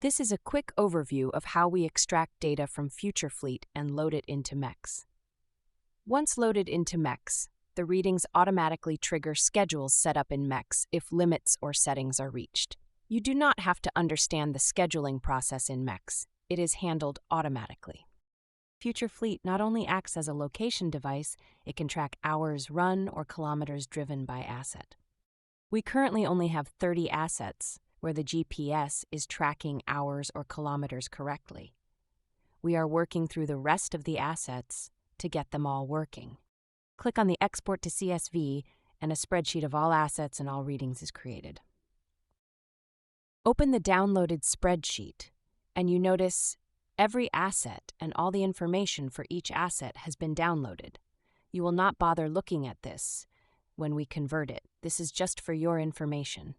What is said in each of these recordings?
This is a quick overview of how we extract data from FutureFleet and load it into MEX. Once loaded into MEX, the readings automatically trigger schedules set up in MEX if limits or settings are reached. You do not have to understand the scheduling process in MEX. It is handled automatically. FutureFleet not only acts as a location device, it can track hours run or kilometers driven by asset. We currently only have 30 assets, where the GPS is tracking hours or kilometers correctly. We are working through the rest of the assets to get them all working. Click on the Export to CSV, and a spreadsheet of all assets and all readings is created. Open the downloaded spreadsheet, and you notice every asset and all the information for each asset has been downloaded. You will not bother looking at this when we convert it. This is just for your information.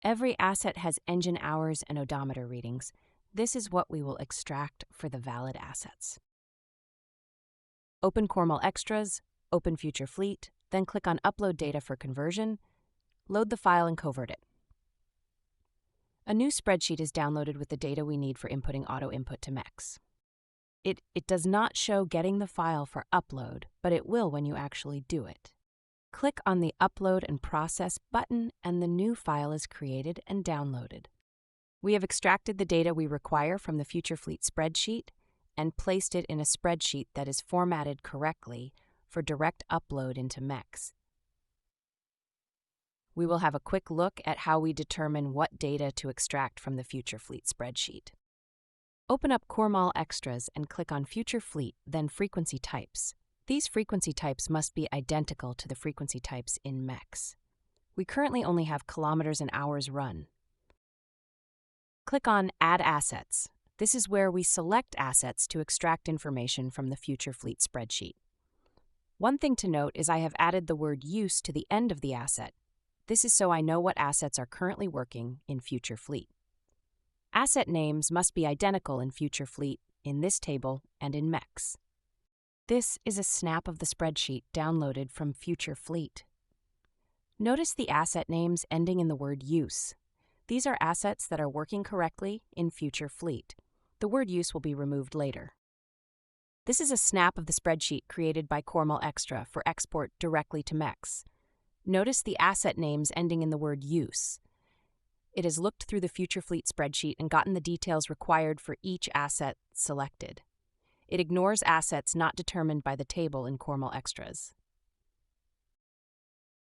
Every asset has engine hours and odometer readings. This is what we will extract for the valid assets. Open Cormol Extras, open FutureFleet, then click on Upload Data for conversion. Load the file and convert it. A new spreadsheet is downloaded with the data we need for inputting auto input to MEX. It does not show getting the file for upload, but it will when you actually do it. Click on the Upload and Process button, and the new file is created and downloaded. We have extracted the data we require from the FutureFleet spreadsheet and placed it in a spreadsheet that is formatted correctly for direct upload into MEX. We will have a quick look at how we determine what data to extract from the FutureFleet spreadsheet. Open up Cormol Extras and click on FutureFleet, then Frequency Types. These frequency types must be identical to the frequency types in MEX. We currently only have kilometers and hours run. Click on Add Assets. This is where we select assets to extract information from the FutureFleet spreadsheet. One thing to note is I have added the word use to the end of the asset. This is so I know what assets are currently working in FutureFleet. Asset names must be identical in FutureFleet, in this table, and in MEX. This is a snap of the spreadsheet downloaded from FutureFleet. Notice the asset names ending in the word use. These are assets that are working correctly in FutureFleet. The word use will be removed later. This is a snap of the spreadsheet created by Cormol Extra for export directly to MEX. Notice the asset names ending in the word use. It has looked through the FutureFleet spreadsheet and gotten the details required for each asset selected. It ignores assets not determined by the table in Cormol Extras.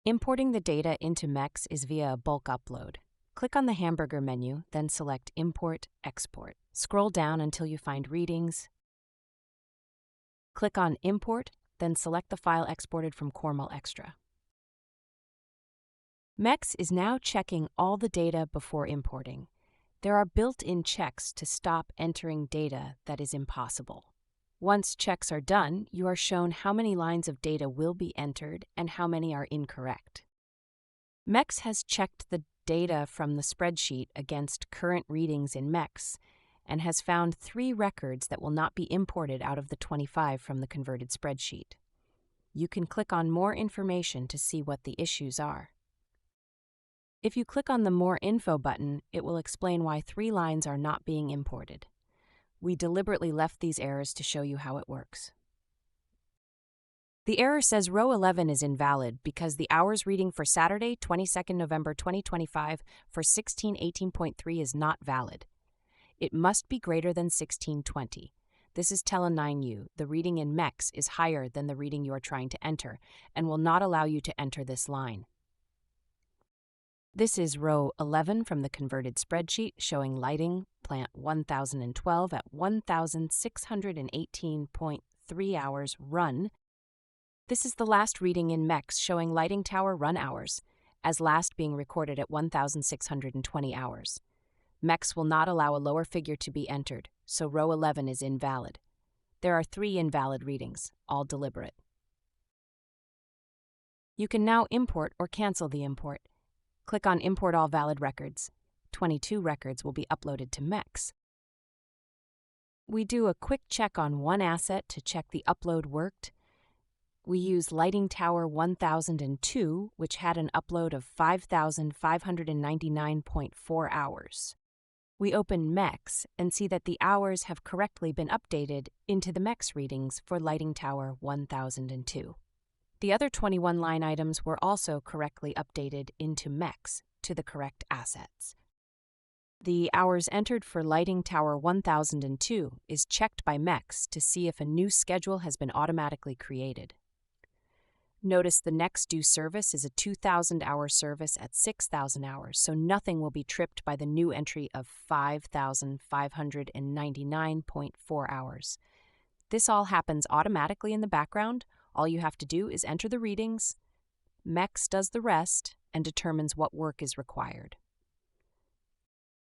Importing the data into MEX is via a bulk upload. Click on the hamburger menu, then select Import, Export. Scroll down until you find Readings. Click on Import, then select the file exported from Cormol Extra. MEX is now checking all the data before importing. There are built-in checks to stop entering data that is impossible. Once checks are done, you are shown how many lines of data will be entered and how many are incorrect. MEX has checked the data from the spreadsheet against current readings in MEX and has found 3 records that will not be imported out of the 25 from the converted spreadsheet. You can click on More Information to see what the issues are. If you click on the More Info button, it will explain why 3 lines are not being imported. We deliberately left these errors to show you how it works. The error says row 11 is invalid because the hours reading for Saturday, 22nd November 2025 for 1618.3 is not valid. It must be greater than 1620. This is Tele9U. The reading in MEX is higher than the reading you are trying to enter and will not allow you to enter this line. This is row 11 from the converted spreadsheet showing lighting, plant 1012 at 1618.3 hours run. This is the last reading in MEX showing lighting tower run hours, as last being recorded at 1620 hours. MEX will not allow a lower figure to be entered, so row 11 is invalid. There are 3 invalid readings, all deliberate. You can now import or cancel the import. Click on Import All Valid Records. 22 records will be uploaded to MEX. We do a quick check on one asset to check the upload worked. We use Lighting Tower 1002, which had an upload of 5,599.4 hours. We open MEX and see that the hours have correctly been updated into the MEX readings for Lighting Tower 1002. The other 21 line items were also correctly updated into MEX to the correct assets. The hours entered for Lighting Tower 1002 is checked by MEX to see if a new schedule has been automatically created. Notice the next due service is a 2,000-hour service at 6,000 hours, so nothing will be tripped by the new entry of 5,599.4 hours. This all happens automatically in the background. All you have to do is enter the readings, MEX does the rest, and determines what work is required.